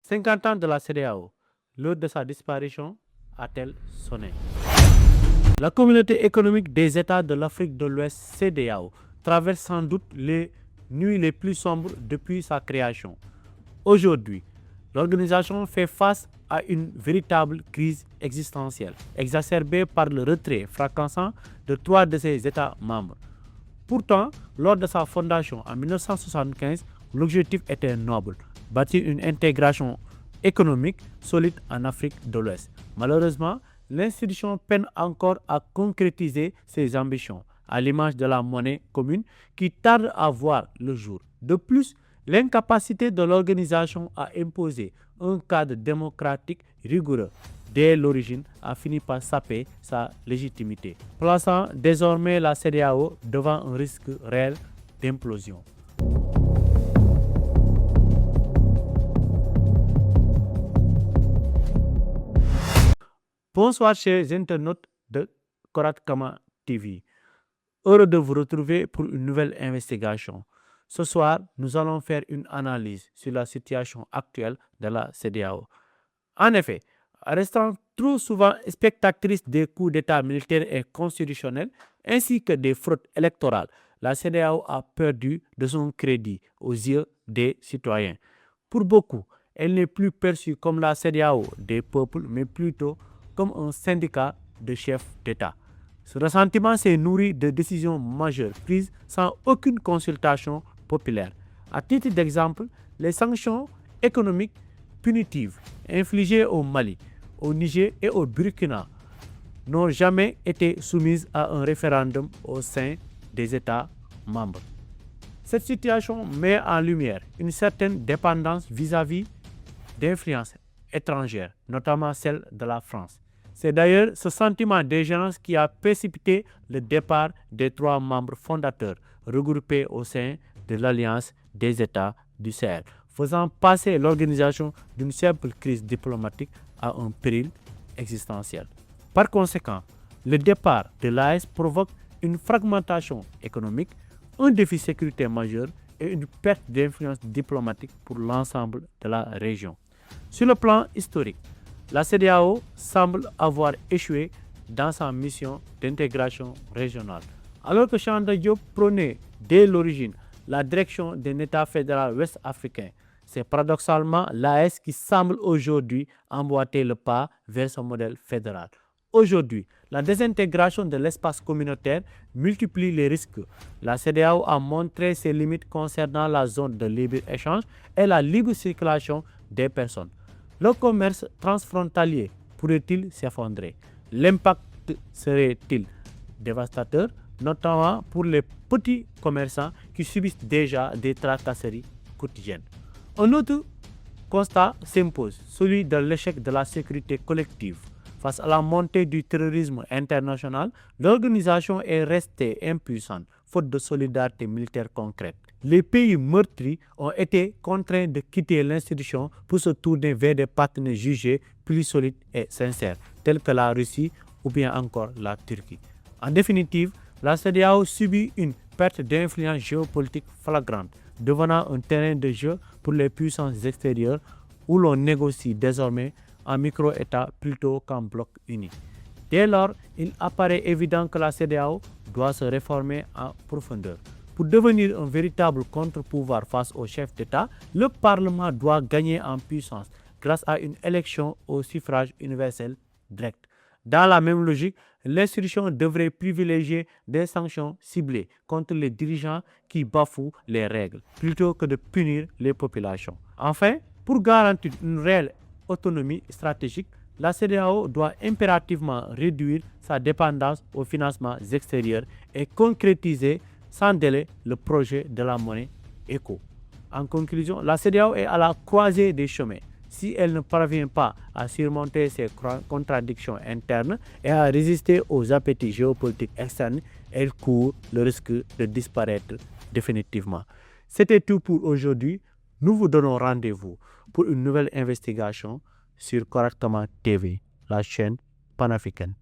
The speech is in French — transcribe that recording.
50 ans de la CEDEAO, l'heure de sa disparition a-t-elle sonné? La communauté économique des États de l'Afrique de l'Ouest, CEDEAO, traverse sans doute les nuits les plus sombres depuis sa création. Aujourd'hui, l'organisation fait face à une véritable crise existentielle, exacerbée par le retrait fracassant de 3 de ses États membres. Pourtant, lors de sa fondation en 1975, l'objectif était noble, bâtir une intégration économique solide en Afrique de l'Ouest. Malheureusement, l'institution peine encore à concrétiser ses ambitions, à l'image de la monnaie commune qui tarde à voir le jour. De plus, l'incapacité de l'organisation à imposer un cadre démocratique rigoureux dès l'origine a fini par saper sa légitimité, plaçant désormais la CEDEAO devant un risque réel d'implosion. Bonsoir chers internautes de Korat-Kama TV. Heureux de vous retrouver pour une nouvelle investigation. Ce soir, nous allons faire une analyse sur la situation actuelle de la CEDEAO. En effet, restant trop souvent spectatrice des coups d'État militaires et constitutionnels ainsi que des fraudes électorales, la CEDEAO a perdu de son crédit aux yeux des citoyens. Pour beaucoup, elle n'est plus perçue comme la CEDEAO des peuples, mais plutôt comme un syndicat de chefs d'État. Ce ressentiment s'est nourri de décisions majeures prises sans aucune consultation populaire. À titre d'exemple, les sanctions économiques punitives infligées au Mali, au Niger et au Burkina n'ont jamais été soumises à un référendum au sein des États membres. Cette situation met en lumière une certaine dépendance vis-à-vis d'influences étrangères, notamment celle de la France. C'est d'ailleurs ce sentiment d'ingérence qui a précipité le départ des 3 membres fondateurs regroupés au sein de l'Alliance des États du Sahel, faisant passer l'organisation d'une simple crise diplomatique à un péril existentiel. Par conséquent, le départ de l'AES provoque une fragmentation économique, un défi sécuritaire majeur et une perte d'influence diplomatique pour l'ensemble de la région. Sur le plan historique, la CEDEAO semble avoir échoué dans sa mission d'intégration régionale. Alors que Chanda Diop prônait dès l'origine la direction d'un État fédéral ouest-africain, c'est paradoxalement l'AES qui semble aujourd'hui emboîter le pas vers son modèle fédéral. Aujourd'hui, la désintégration de l'espace communautaire multiplie les risques. La CEDEAO a montré ses limites concernant la zone de libre-échange et la libre circulation des personnes. Le commerce transfrontalier pourrait-il s'effondrer? L'impact serait-il dévastateur, notamment pour les petits commerçants qui subissent déjà des tracasseries quotidiennes? Un autre constat s'impose, celui de l'échec de la sécurité collective. Face à la montée du terrorisme international, l'organisation est restée impuissante, faute de solidarité militaire concrète. Les pays meurtris ont été contraints de quitter l'institution pour se tourner vers des partenaires jugés plus solides et sincères, tels que la Russie ou bien encore la Turquie. En définitive, la CEDEAO subit une perte d'influence géopolitique flagrante, devenant un terrain de jeu pour les puissances extérieures où l'on négocie désormais en micro-État plutôt qu'en bloc uni. Dès lors, il apparaît évident que la CEDEAO doit se réformer en profondeur. Pour devenir un véritable contre-pouvoir face aux chefs d'État, le Parlement doit gagner en puissance grâce à une élection au suffrage universel direct. Dans la même logique, l'institution devrait privilégier des sanctions ciblées contre les dirigeants qui bafouent les règles, plutôt que de punir les populations. Enfin, pour garantir une réelle autonomie stratégique, la CEDEAO doit impérativement réduire sa dépendance aux financements extérieurs et concrétiser sans délai le projet de la monnaie éco. En conclusion, la CEDEAO est à la croisée des chemins. Si elle ne parvient pas à surmonter ses contradictions internes et à résister aux appétits géopolitiques externes, elle court le risque de disparaître définitivement. C'était tout pour aujourd'hui. Nous vous donnons rendez-vous pour une nouvelle investigation sur Korat-Kama TV, la chaîne panafricaine